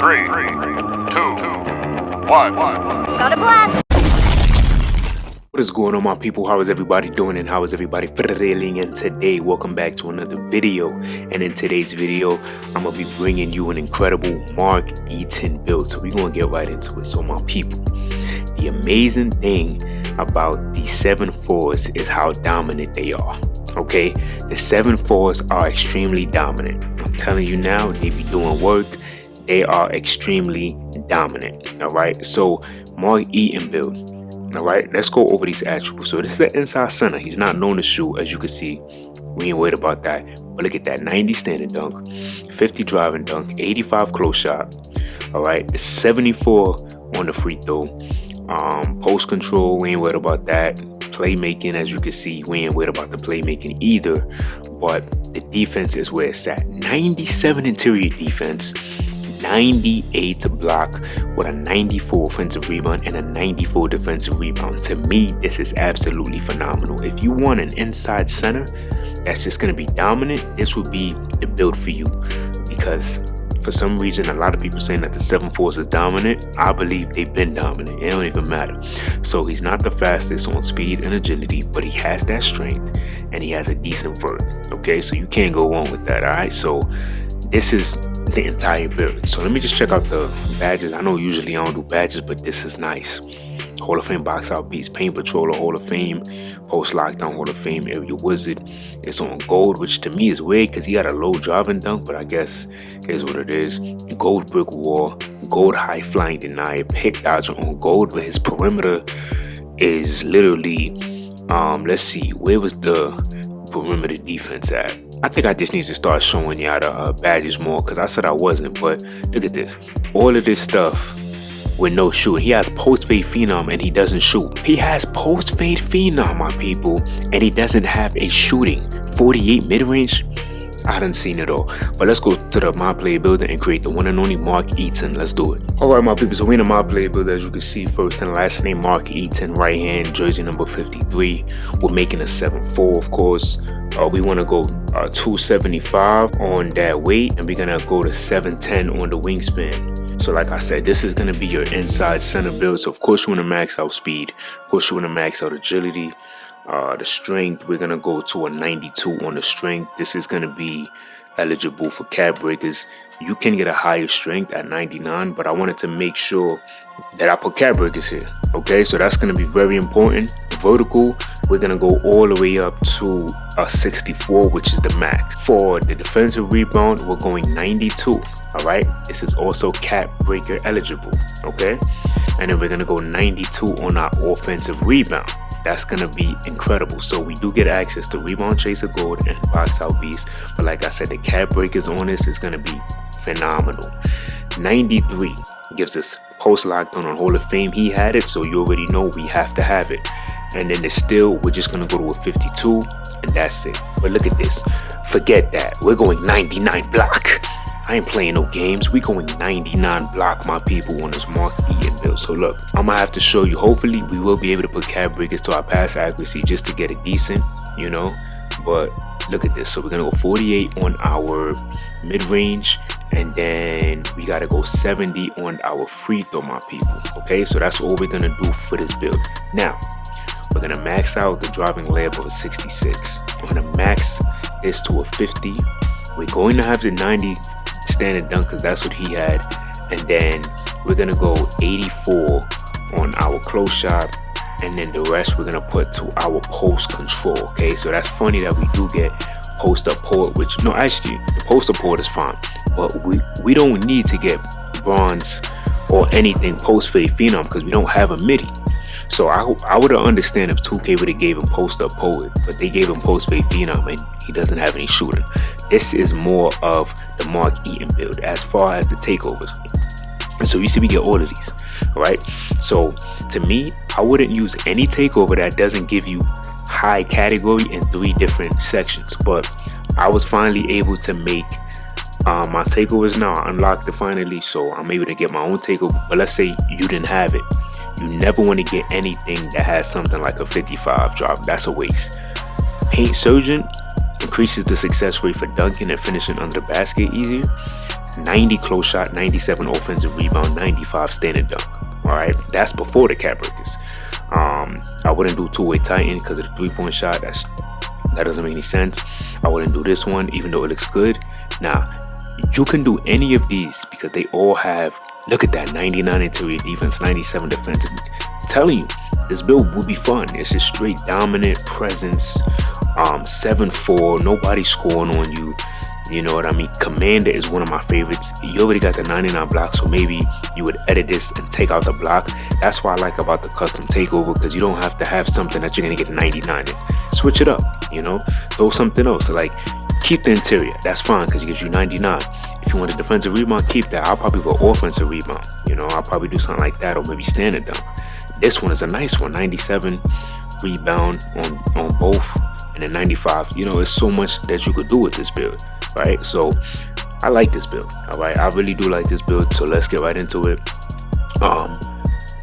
3, 2, 1. Got a blast! What is going on, my people? How is everybody doing and how is everybody feeling? And today, welcome back to another video. And in today's video, I'm gonna be bringing you an incredible Mark Eaton build. So we're gonna get right into it. So my people, the amazing thing about the 7-4s is how dominant they are. Okay, the 7-4s are extremely dominant. I'm telling you now, they be doing work. They are extremely dominant. All right, so Mark Eaton build. All right, let's go over these attributes. So this is the inside center. He's not known to shoot, as you can see. We ain't worried about that. But look at that, 90 standing dunk, 50 driving dunk, 85 close shot. All right, it's 74 on the free throw. Post control, we ain't worried about that. Playmaking, as you can see, we ain't worried about the playmaking either. But the defense is where it's at. 97 interior defense, 98 to block with a 94 offensive rebound and a 94 defensive rebound. To me, this is absolutely phenomenal. If you want an inside center that's just going to be dominant, this would be the build for you. Because for some reason, a lot of people saying that the 7-4s is dominant. I believe they've been dominant. It don't even matter. So he's not the fastest on speed and agility, but he has that strength and he has a decent vert. Okay, so you can't go wrong with that. All right, so this is the entire build. So let me just check out the badges. I know usually I don't do badges, but this is nice. Hall of Fame box out beats, Paint Patroller Hall of Fame, Post Lockdown Hall of Fame, Area Wizard. It's on gold, which to me is weird because he got a low driving dunk, but I guess here's what it is. Gold brick wall, gold high flying denier, pick dodger on gold, but his perimeter is literally let's see, where was the perimeter defense at? I think I just need to start showing y'all the badges more, because I said I wasn't. But look at this, all of this stuff with no shooting. He has post fade phenom and he doesn't shoot. He has post fade phenom, my people, and he doesn't have a shooting. 48 mid range. I done seen it all. But let's go to the My Player Builder and create the one and only Mark Eaton. Let's do it. Alright, my people, so we in the My Player Builder. As you can see, first and last name Mark Eaton, right hand, jersey number 53. We're making a 7-4, of course. We want to go 275 on that weight, and we're gonna go to 710 on the wingspan. So like I said, this is gonna be your inside center build. So of course you want to max out speed, of course you want to max out agility. The strength, we're gonna go to a 92 on the strength. This is gonna be eligible for cap breakers. You can get a higher strength at 99, but I wanted to make sure that I put cap breakers here. Okay, so that's gonna be very important. Vertical, we're gonna go all the way up to a 64, which is the max. For the defensive rebound, we're going 92. All right, this is also cap breaker eligible. Okay, and then we're gonna go 92 on our offensive rebound. That's gonna be incredible. So we do get access to rebound chaser gold and box out beast, but like I said, the cap breakers on this is gonna be phenomenal. 93 gives us post lockdown on Hall of Fame. He had it, so you already know we have to have it. And then the still, we're just gonna go to a 52 and that's it. But look at this, forget that, we're going 99 block. I ain't playing no games. We going 99 block, my people, on this Mark Eaton build. So look, I'm gonna have to show you. Hopefully we will be able to put cap breakers to our pass accuracy just to get it decent, you know. But look at this. So we're gonna go 48 on our mid range, and then we gotta go 70 on our free throw, my people. Okay, so that's all we're gonna do for this build. Now we're gonna max out the driving layup of a 66. We're gonna max this to a 50. We're going to have the 90 standard dunk because that's what he had, and then we're gonna go 84 on our close shot, and then the rest we're gonna put to our post control. Okay, so that's funny that we do get post up port, which no, actually the post up port is fine, but we don't need to get bronze or anything post fade phenom because we don't have a midi. So I would have understand if 2K would have gave him post up poet, but they gave him post fade phenom and he doesn't have any shooting. This is more of the Mark Eaton build as far as the takeovers. And so you see we get all of these, all right? So to me, I wouldn't use any takeover that doesn't give you high category in 3 different sections. But I was finally able to make my takeovers now. I unlocked it finally, so I'm able to get my own takeover. But let's say you didn't have it. You never want to get anything that has something like a 55 drop. That's a waste. Paint Surgeon increases the success rate for dunking and finishing under the basket easier. 90 close shot, 97 offensive rebound, 95 standing dunk. All right, that's before the cap breakers. I wouldn't do two-way Titan because of the three-point shot. That doesn't make any sense. I wouldn't do this one, even though it looks good. Now, you can do any of these because they all have, look at that, 99 interior defense, 97 defensive. I'm telling you, this build will be fun. It's just straight dominant presence, 7-4, nobody scoring on you. You know what I mean? Commander is one of my favorites. You already got the 99 block, so maybe you would edit this and take out the block. That's what I like about the custom takeover, because you don't have to have something that you're gonna get a 99 in. Switch it up, you know, throw something else. So like, keep the interior, that's fine because it gives you 99. If you want a defensive rebound, keep that. I'll probably go offensive rebound, you know, I'll probably do something like that, or maybe standard dunk. This one is a nice one, 97 rebound on both, and then 95. You know, there's so much that you could do with this build, right? So I like this build. All right, I really do like this build. So let's get right into it.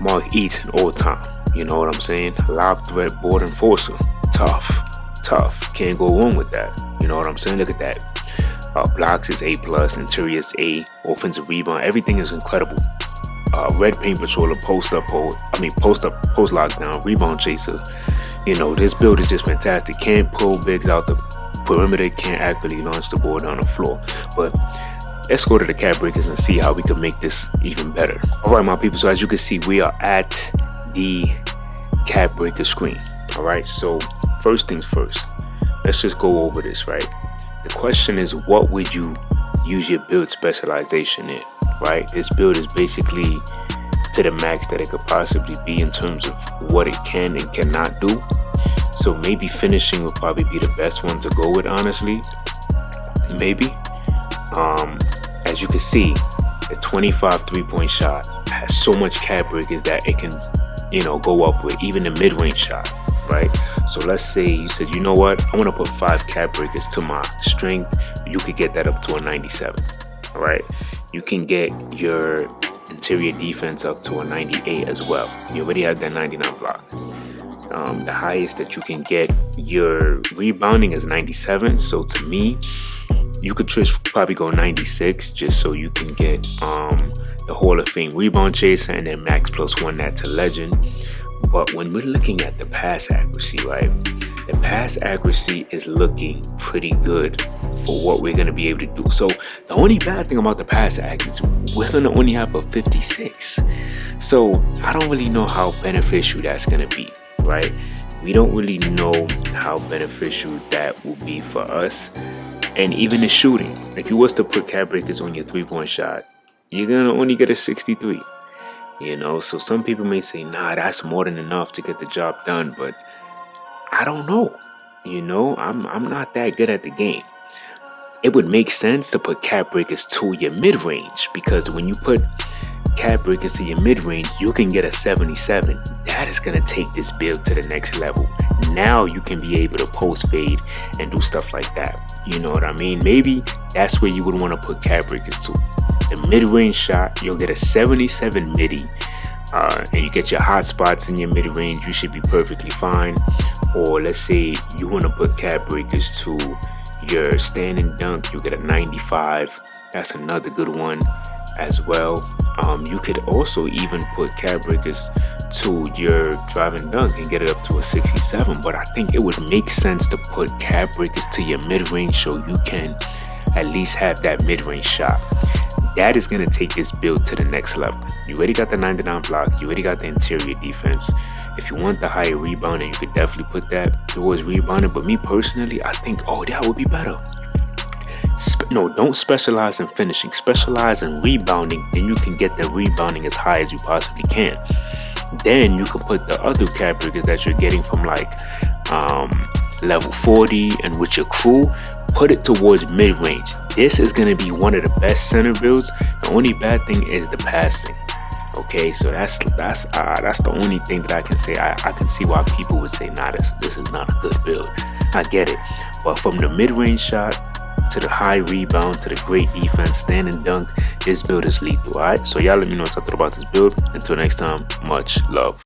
Mark Eaton all time, you know what I'm saying? LOB Threat Board Enforcer, tough, can't go wrong with that. You know what I'm saying? Look at that. Blocks is A+, interior is A, offensive rebound, everything is incredible. Red paint patroller, post lockdown, rebound chaser. You know, this build is just fantastic. Can't pull bigs out the perimeter, can't actually launch the ball down the floor. But let's go to the cap breakers and see how we can make this even better. All right, my people, so as you can see, we are at the cap breaker screen. All right, so first things first, let's just go over this, right? The question is, what would you use your build specialization in, right? This build is basically to the max that it could possibly be in terms of what it can and cannot do. So maybe finishing would probably be the best one to go with, honestly. Maybe. As you can see, the 25 three-point shot has so much cap breakers that it can, you know, go up with, even the mid-range shot, right? So let's say you said, you know what, I want to put 5 cap breakers to my strength. You could get that up to a 97. All right, you can get your interior defense up to a 98 as well. You already have that 99 block. The highest that you can get your rebounding is 97. So to me, you could just probably go 96 just so you can get the Hall of Fame rebound chaser and then max +1 that to legend. But when we're looking at the pass accuracy, right, the pass accuracy is looking pretty good for what we're going to be able to do. So the only bad thing about the pass accuracy, we're going to only have a 56. So I don't really know how beneficial that's going to be, right? We don't really know how beneficial that will be for us. And even the shooting, if you was to put cap breakers on your three-point shot, you're going to only get a 63. You know, so some people may say, nah, that's more than enough to get the job done. But I don't know. You know, I'm not that good at the game. It would make sense to put cap breakers to your mid-range, because when you put cap breakers to your mid-range, you can get a 77. That is going to take this build to the next level. Now you can be able to post fade and do stuff like that. You know what I mean? Maybe that's where you would want to put cap breakers to. The mid-range shot, you'll get a 77 midi, and you get your hot spots in your mid-range, you should be perfectly fine. Or let's say you want to put cap breakers to your standing dunk, you get a 95. That's another good one as well. You could also even put cap breakers to your driving dunk and get it up to a 67. But I think it would make sense to put cap breakers to your mid-range so you can at least have that mid-range shot. That is going to take this build to the next level. You already got the 99 block. You already got the interior defense. If you want the higher rebounding, you could definitely put that towards rebounding. But me personally, I think, oh, that would be better. No, don't specialize in finishing. Specialize in rebounding. Then you can get the rebounding as high as you possibly can. Then you can put the other cap breakers that you're getting from like level 40 and with your crew, put it towards mid-range. This is going to be one of the best center builds. The only bad thing is the passing. Okay, so that's the only thing that I can say. I can see why people would say, nah, this is not a good build. I get it. But from the mid-range shot to the high rebound to the great defense, standing dunk, this build is lethal. Alright, so y'all let me know what you thought about this build. Until next time, much love.